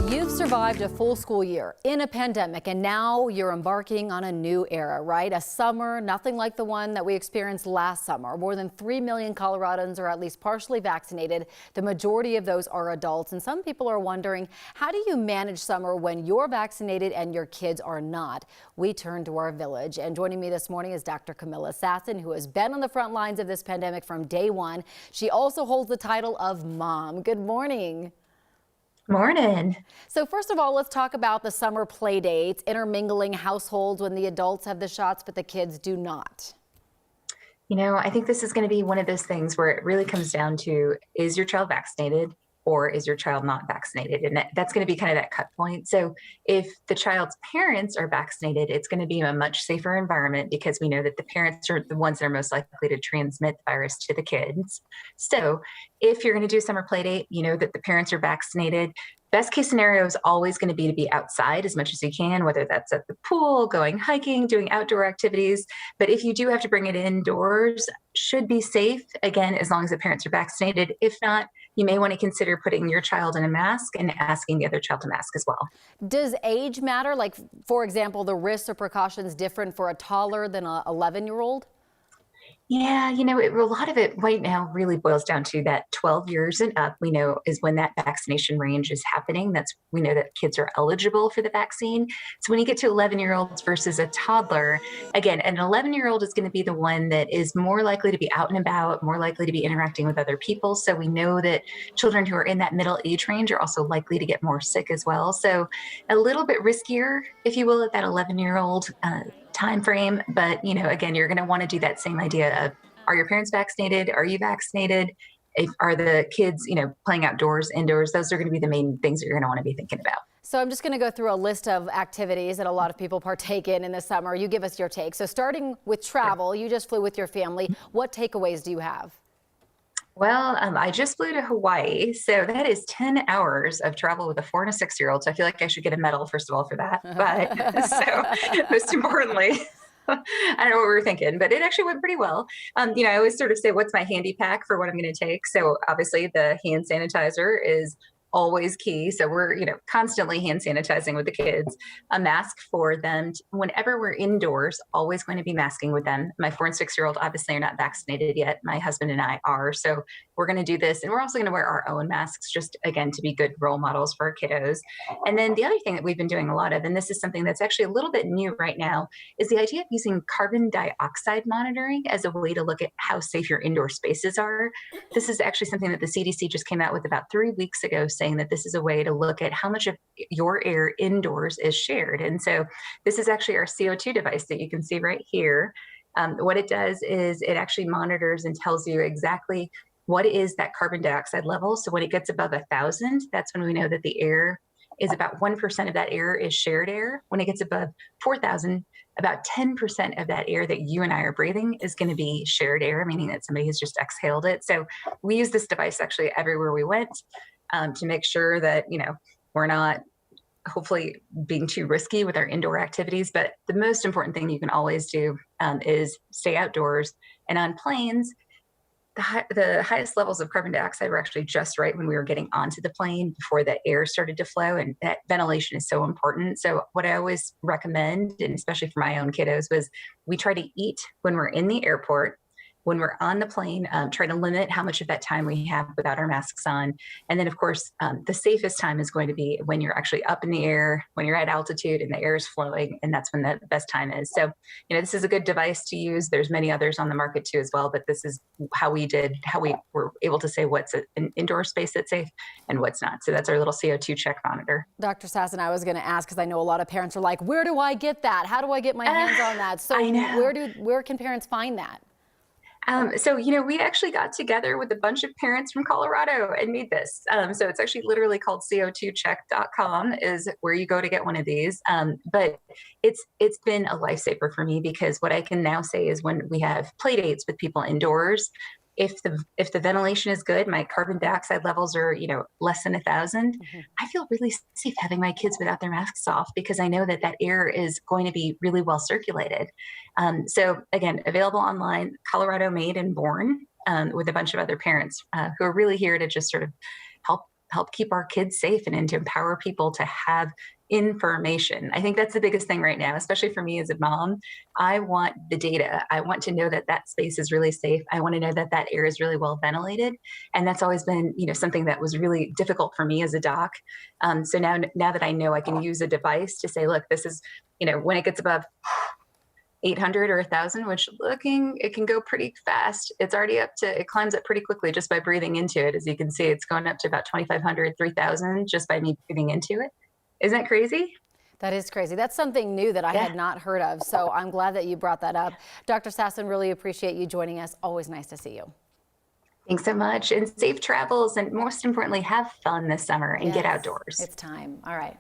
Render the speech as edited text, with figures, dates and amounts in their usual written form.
You've survived a full school year in a pandemic, and now you're embarking on a new era, right? A summer, nothing like the one that we experienced last summer. More than 3 million Coloradans are at least partially vaccinated. The majority of those are adults, and some people are wondering, how do you manage summer when you're vaccinated and your kids are not? We turn to our village, and joining me this morning is Dr. Comilla Sasson, who has been on the front lines of this pandemic from day one. She also holds the title of mom. Good morning. Morning. So first of all, let's talk about the summer play dates, intermingling households when the adults have the shots but the kids do not. I think this is going to be one of those things where it really comes down to, is your child vaccinated or is your child not vaccinated? And that's going to be kind of that cut point. So if the child's parents are vaccinated, it's going to be a much safer environment because we know that the parents are the ones that are most likely to transmit the virus to the kids. So if you're going to do a summer play date, you know that the parents are vaccinated. Best case scenario is always going to be outside as much as you can, whether that's at the pool, going hiking, doing outdoor activities. But if you do have to bring it indoors, should be safe, again, as long as the parents are vaccinated. If not, you may want to consider putting your child in a mask and asking the other child to mask as well. Does age matter? Like, for example, the risks or precautions different for a toddler than an 11-year-old? Yeah, a lot of it right now really boils down to that 12 years and up, we know is when that vaccination range is happening. We know that kids are eligible for the vaccine. So when you get to 11-year-olds versus a toddler, again, an 11-year-old is going to be the one that is more likely to be out and about, more likely to be interacting with other people. So we know that children who are in that middle age range are also likely to get more sick as well. So a little bit riskier, if you will, at that 11-year-old time frame. But, again, you're going to want to do that same idea of, are your parents vaccinated? Are you vaccinated? Are the kids, playing outdoors, indoors? Those are going to be the main things that you're going to want to be thinking about. So I'm just going to go through a list of activities that a lot of people partake in the summer. You give us your take. So starting with travel, you just flew with your family. What takeaways do you have? Well, I just flew to Hawaii, so that is 10 hours of travel with a 4 and a 6-year-old. So I feel like I should get a medal, first of all, for that. But so most importantly, I don't know what we were thinking, but it actually went pretty well. I always sort of say, what's my handy pack for what I'm going to take? So obviously the hand sanitizer is always key. So we're, constantly hand sanitizing with the kids, a mask for them. Whenever we're indoors, always going to be masking with them. My 4 and 6-year-old obviously are not vaccinated yet. My husband and I are. So we're going to do this. And we're also going to wear our own masks, just again, to be good role models for our kiddos. And then the other thing that we've been doing a lot of, and this is something that's actually a little bit new right now, is the idea of using carbon dioxide monitoring as a way to look at how safe your indoor spaces are. This is actually something that the CDC just came out with about 3 weeks ago, saying that this is a way to look at how much of your air indoors is shared. And so this is actually our CO2 device that you can see right here. What it does is it actually monitors and tells you exactly what is that carbon dioxide level. So when it gets above 1,000, that's when we know that the air is about 1% of that air is shared air. When it gets above 4,000, about 10% of that air that you and I are breathing is going to be shared air, meaning that somebody has just exhaled it. So we use this device actually everywhere we went to make sure that, we're not hopefully being too risky with our indoor activities. But the most important thing you can always do is stay outdoors. And on planes, the highest levels of carbon dioxide were actually just right when we were getting onto the plane before the air started to flow. And that ventilation is so important. So what I always recommend, and especially for my own kiddos, was we try to eat when we're in the airport. When we're on the plane, try to limit how much of that time we have without our masks on. And then, of course, the safest time is going to be when you're actually up in the air, when you're at altitude and the air is flowing, and that's when the best time is. So, this is a good device to use. There's many others on the market too as well, but this is how we were able to say what's an indoor space that's safe and what's not. So that's our little CO2 check monitor. Dr. Sasson, I was going to ask, because I know a lot of parents are like, where do I get that? How do I get my hands on that? So I know. where can parents find that? We actually got together with a bunch of parents from Colorado and made this. So it's actually literally called co2check.com is where you go to get one of these. But it's been a lifesaver for me because what I can now say is when we have play dates with people indoors, if the ventilation is good, my carbon dioxide levels are, less than 1,000, I feel really safe having my kids without their masks off because I know that that air is going to be really well circulated. So again, available online, Colorado made and born, with a bunch of other parents who are really here to just sort of help help keep our kids safe and to empower people to have information. I think that's the biggest thing right now, especially for me as a mom. I want the data. I want to know that that space is really safe. I want to know that that air is really well ventilated. And that's always been, something that was really difficult for me as a doc. So now that I know I can use a device to say, look, this is, when it gets above 800 or 1,000, which it can go pretty fast. It's already it climbs up pretty quickly just by breathing into it. As you can see, it's going up to about 2,500, 3,000 just by me breathing into it. Isn't that crazy? That is crazy. That's something new that I had not heard of. So I'm glad that you brought that up. Dr. Sasson, really appreciate you joining us. Always nice to see you. Thanks so much. And safe travels. And most importantly, have fun this summer and get outdoors. It's time. All right.